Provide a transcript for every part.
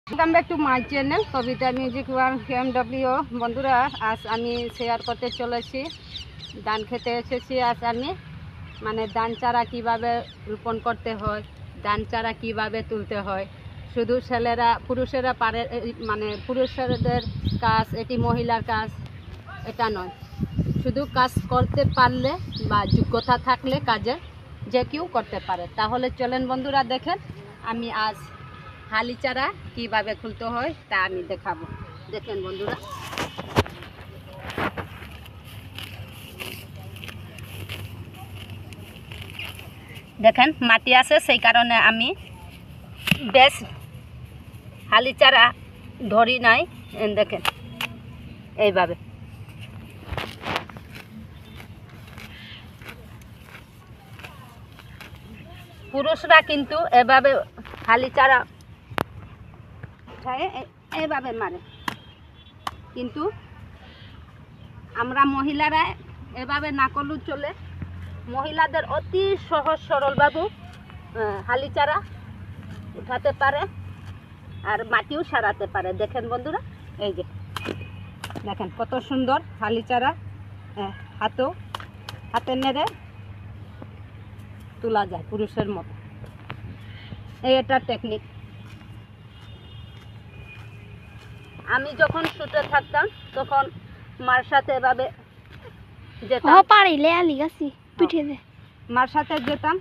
Welcome back to my channel Kabita music one KMW। বন্ধুরা, আজ আমি শেয়ার করতে চলেছি ধান খেতে এসেছি। আজ আমি ধান চারা কীভাবে রোপণ করতে হয়, ধান চারা কীভাবে তুলতে হয়। শুধু পুরুষেরা পারে, পুরুষদের কাজ এটি, মহিলার কাজ এটা নয়। শুধু কাজ করতে পারলে বা যোগ্যতা থাকলে কাজে যে কেউ করতে পারে। তাহলে চলেন বন্ধুরা, দেখেন আমি আজ হালি চারা কীভাবে খুলতে হয় তা আমি দেখাবো। দেখেন বন্ধুরা, দেখেন মাটি আছে, সেই কারণে আমি বেশ হালি চারা ধরি নাই। দেখেন এইভাবে পুরুষরা কিন্তু এভাবে হালি চারা এভাবে মারে, কিন্তু আমরা মহিলারা এভাবে না করলেও চলে। মহিলাদের অতি সহজ সরলভাবে হালি চারা উঠাতে পারে আর মাটিও সারাতে পারে। দেখেন বন্ধুরা, এই যে দেখেন কত সুন্দর হালি চারা হাতে নেড়ে তোলা যায় পুরুষের মতো। এটা টেকনিক। আমি যখন শুটে থাকতাম তখন মার সাথে এভাবে যেতাম, মার সাথে যেতাম।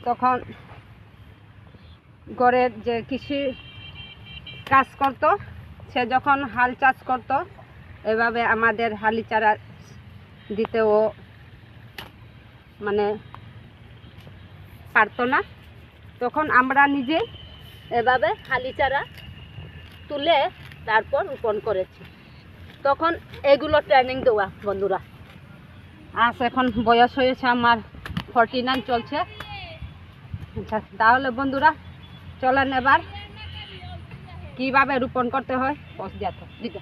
তখন ঘরের যে কৃষি কাজ করত, সে যখন হাল চাষ করত, এভাবে আমাদের হালি চারা দিতেও পারতো না। তখন আমরা নিজে এভাবে হালি চারা তুলে তারপর রোপণ করেছি। তখন এগুলো ট্রেনিং দেওয়া বন্ধুরা। আজ এখন বয়স হয়েছে আমার 49 চলছে। আচ্ছা, তাহলে বন্ধুরা চলেন এবার কীভাবে রোপণ করতে হয় পৌঁছ যেত দিকে।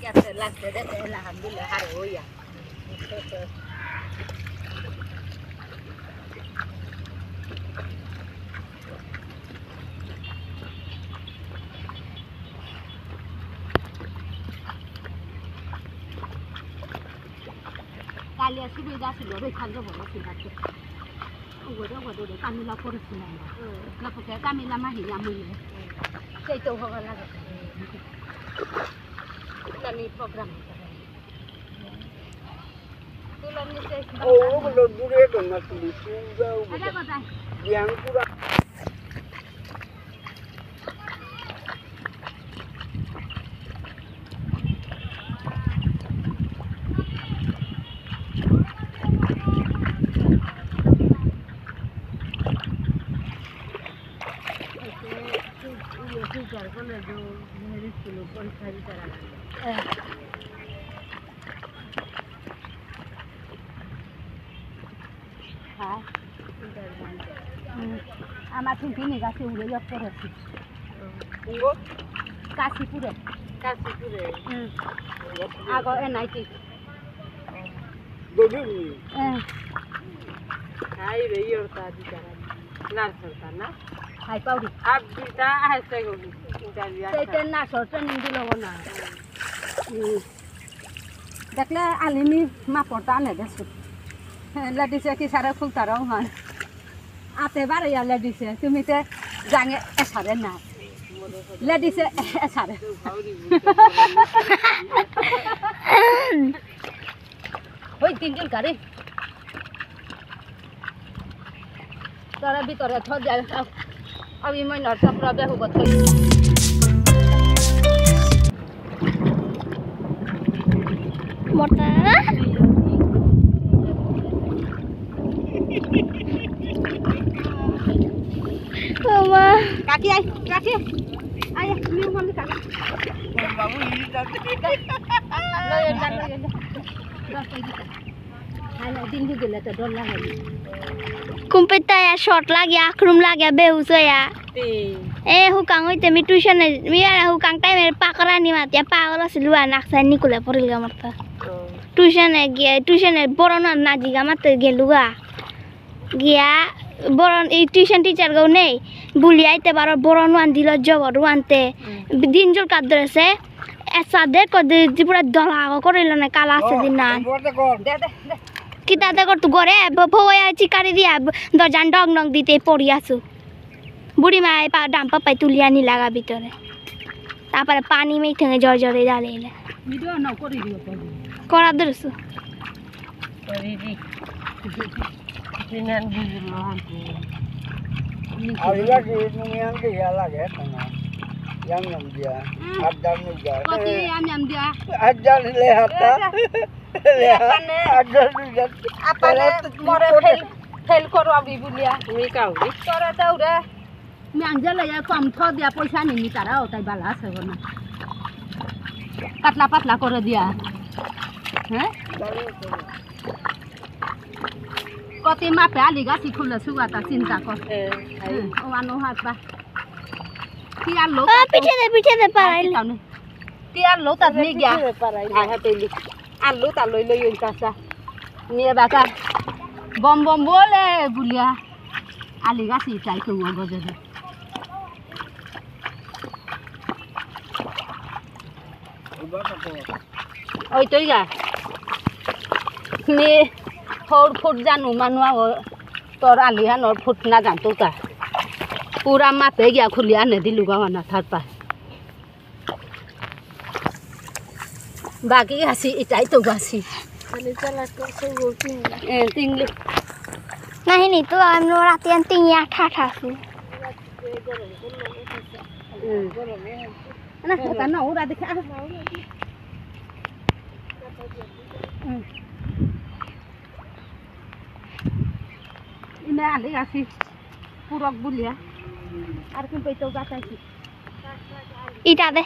कैसे लगते रहते हैं अल्हम्दुलिल्लाह हर हो या कालिया सुविधा से लोग खाने बोलो सिंगाते वो दे कामिला कोरे सिंगा ना पके कामिला माही या मुई से तो होगा लगे ननी प्रोग्राम तुलन नीचे ओ बोलो दूरे तो ना तुली सुगा ada kota yang kurang আমার তুমি গাছে উড়ে যাচ্ছে কাশিপুরে আগো এ নাইটি হাই রে ইরতা দিতারা নার সরতা না হাই পাউরি আপ দিতা হাসতে গলি সেইটা না সরতা নিদিল না দেখলে আলিমি মা পড়তা না দেছো লাডিছে কি সারা ফুলতারাও হয় আতে বারে ইয়া লাডিছে তুমি তে জাঙে এসারে না লাডিছে এসারে ওই তিনজন গাড়ি তারা ভিতরে থ যায় আমি মই নরসা প্রবে হব থই মোটা mama kaki ay niyo mami kaki babu ini tadi lo ya dan hala din di gele ta don la kumpita ya short lagi akrum lagi beus ya এ হুকাং হইতে আমি টিউশনে হুকাং টাইমের পাকড়া নি মাতিয়া পাগল আছিল নাকসাই নিকুলে পড়িল আমার তো টিউশনে বড় না জিগা মাতে গেলুগা গিয়া বড় এই টিউশন টিচার গো নেই বুলি আইতে বারো বড় নুয়ান দিল জবর আনতে দিন জল কাদ ধরেছে এসাদে কদে পুরা দলা করিল না কালা আছে দিন না কিতা দে কর তু ঘরে ভয় চিকারি দিয়া দরজান ডং ডং দিতে পড়ি আছো বুড়ি মায় ডাম পাপাই তুলি আনি লাগা ভিতরে তারপরে পানি মেয়ে থেকে জ্বর জ্বরে জ্বালিয়ে করা ধরছো ফেল করো আমি বুলিয়া তুমি কাউরি করে দৌড়ে আমি আঞ্জালে কম থ দিয়া পয়সা নিনি তারাও তাই বালা আছে না পাতলা পাতলা করে দিয়া হ্যাঁ কত মাপে আলি গাছি খুলে সুগাতা চিন্তা কর ও আনো হাত পা কি আর লোক পিঠে দে পারাইল কি আর লোক তাত নি গিয়া আয় হাতে লি আলু তা লই লই কাঁচা নিয়ে বাকা বম বম বলে বুলিয়া আলি গাছি চাই তো গজে ওই তুই গা নি ফোর ফুট জানু মানুয়া তোর আলিহানোর ফুট না জানতো তা পুরা মাপে গিয়া খুলি আনে দিলু গাওয়ানা থার পা বাকি গাছি এটাই তো গাছি তিংলি নাহিনি তো আমি রাতে তিঙি আঠা আঠা আছি না ওটা না ওরা দেখে ইমে আলি গাছি পুরক বুলিয়া আর কিন্তু তো গাছাইছি ইটা দে